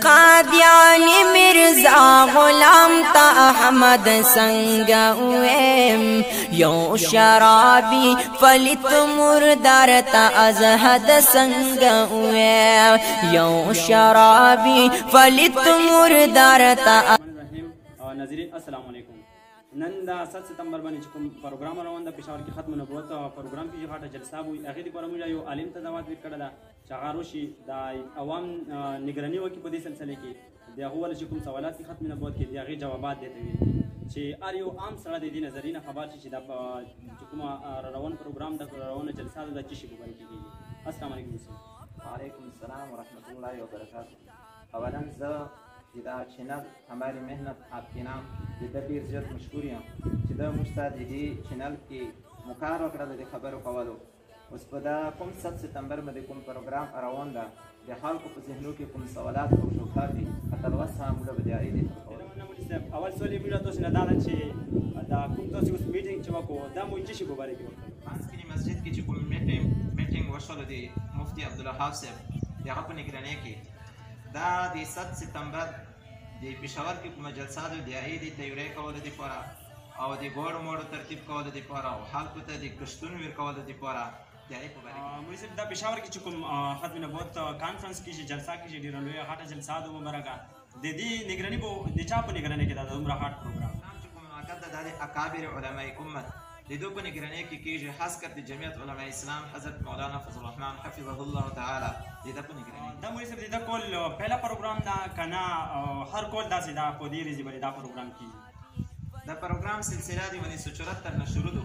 قادیانی مرزا غلام تا احمد سنگویم یو شرابی فلیت مردار تا ازهد سنگویم یو شرابی فلیت مردار تا ناظرین السلام علیکم. نن دا 7 ستمبر باندې کوم پروګرام روان ده پېښور کې ختم نبوت پروګرام کې غاټه جلسه وي هغه د پرموجا یو عالم ته دعوت ورکړه ده چې هغه روشي د عوام نگراني وکړي په دې سلسله کې د هغه ول چې کوم سوالات کې ختم نبوت کې د هغه جوابات دیته وي چې ار یو عام سره د دې نظرینه خبر چې دا کوم روان پروګرام د روان جلسه د چی شي وګورئ کېږي. السلام علیکم. وعلیکم السلام ورحمۃ اللہ وبرکاتہ. اولا زه دا چینل ہماری محنت آپ کے نام د ډیر زیات مشکور یم چې دا موږ ته د دې چینل کې مکار وکړل د خبرو کولو. اوس په دا کوم 7 ستمبر باندې کوم پروګرام روان ده د خلکو په ذهنو کې کوم سوالات او شبهات دي تلوث هم موږ به دی دي. اول سوال یې موږ تاسو نه دا چې دا کوم تاسو اوس میټینګ چې وکړو دا مو چې شي په باره کې وکړو ماسکې مسجد کې چې کوم میټینګ وشول دی مفتی عبدالوهاب صاحب هغه په نگرانۍ کې دا د 7 ستمبر د پېښور کې کومه جلسه ده د هغې د تیاری کولو دپاره او د ګوړو موړو ترتیب کولو دپاره او خلکو ته د کښتونو ورکولو دپاره د هغې په باره کې مولوي صاحب دا پېښور کې چې کوم ختم نبوت کانفرنس کېږي جلسه کېږي ډېره لویه غټه جلسه ده مبارکه د دې نګراني به د چا په نګرانۍ کې دا دومره غټ پروګرام چې کوم منعقد ده دا د اکابر علماء امت د دوی په نگرانۍ کې کېږي خاص کر د جمعیت علماء اسلام حضرت مولانا فضل الرحمن حفظه الله تعالی د ده په نگرانۍ دا مولوي صاحب د ده کول پهلا پروګرام ده که نه هر کول داسې دا په دې ورځې باندې دا پروګرام کېږي. دا پروګرام سلسله د 1974 نه شروع ده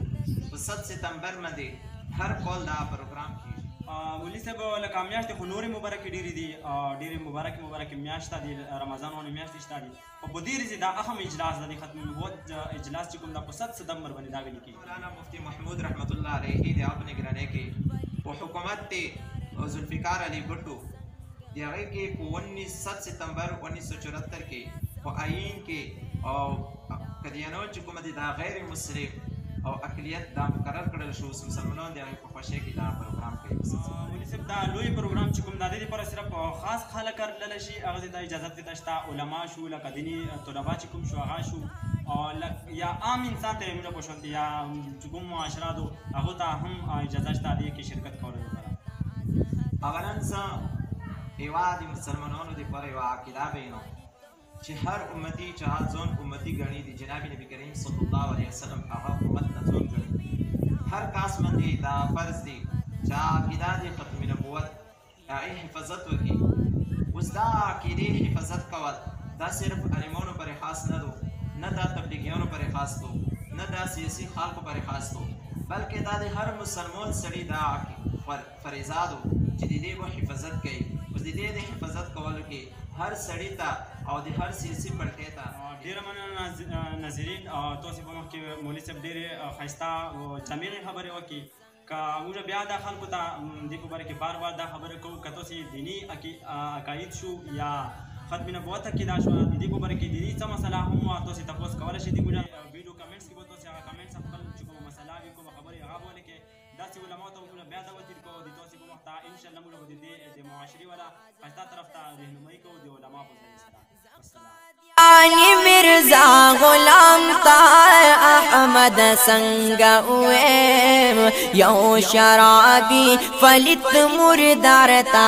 په 7 ستمبر باندې هر کال دا پروګرام کېږي. مولوي صاحب لکه میاشتې خو نورې مبارکې ډېرې دي ډېرې مبارکې میاشته دي رمضان ونې میاشتې شته دي خو په دې ورځې دا اهم اجلاس ده د ختم نبوت اجلاس چې کوم دا په 7 ستمبر باندې دا ویل کېږي. مولانا مفتی محمود رحمت الله علیه د هغه په نگرانۍ کې په حکومت کې ذوالفقار علي بټو د هغې کې په 7 ستمبر 1974 کې په آئین کې او قدیانو چې کومه دي دا غیر مسلم او اقلیت دا مقرر کړل شو مسلمانان د هغې په خوښۍ کې دا پروګرام کوي. مولوي صاحب دا لوی پروګرام چې کوم د دې لپاره صرف خاص خلک راتللی شي هغه ته اجازت دلته شته علما شو لکه دیني طلبا چې کوم شو هغه شو یا عام انسان ته موږ په شونتي یا چې کوم معاشره دو هغو ته هم اجازه شته دې کې شرکت کولو لپاره. اولا زه یوه د مسلمانانو دپاره یوه عقیده بیانوم چې هر امتي چې هغه ځان امتي ګڼي د جناب نبي کریم صلی الله علیه وسلم هغه امت نه ځان ګڼي هر کس باندې دا فرض دی چې عقیده د ختم نبوت هغې حفاظت وکړي. اوس دا عقیدې حفاظت کول دا صرف عالمانو پورې خاص نه دو نه دا تبلیغیانو پورې خاص دو نه دا سیاسي خلکو پورې خاص دو بلکې دا د هر مسلمان سړي دا فریضه دو چې د دې به حفاظت کوي. اوس د دې د حفاظت کولو کې هر سړي ته او د هر سیاسي پړکې ته ډېره مننه ناظرین. تاسې په مخکې مولوي صاحب ډېرې ښایسته جامعې خبرې وکړي که موږ بیا دا خلکو ته دې په باره کې بار بار دا خبرې کوو که تاسې دیني عقاید شو یا ختم نبوت عقیده شوه د دې په باره کې دیني څه مسله هم وه تاسې تپوس کولی شئ د موږ ویډیو کمنټس کې به تاسې هغه کمنټس خپل چې کومه مسله وي کومه خبرې هغه به ولیکئ. داسې علماو ته موږ بیا دعوت ورکوو د تاسې په مخ ته انشاءالله موږ به د دې د معاشرې والا ښایسته طرف ته رهنمایي کوو د علماو په ذریعې سره. مرزا غلام تا احمد سنگویم یو شرابی فلیت مردار تا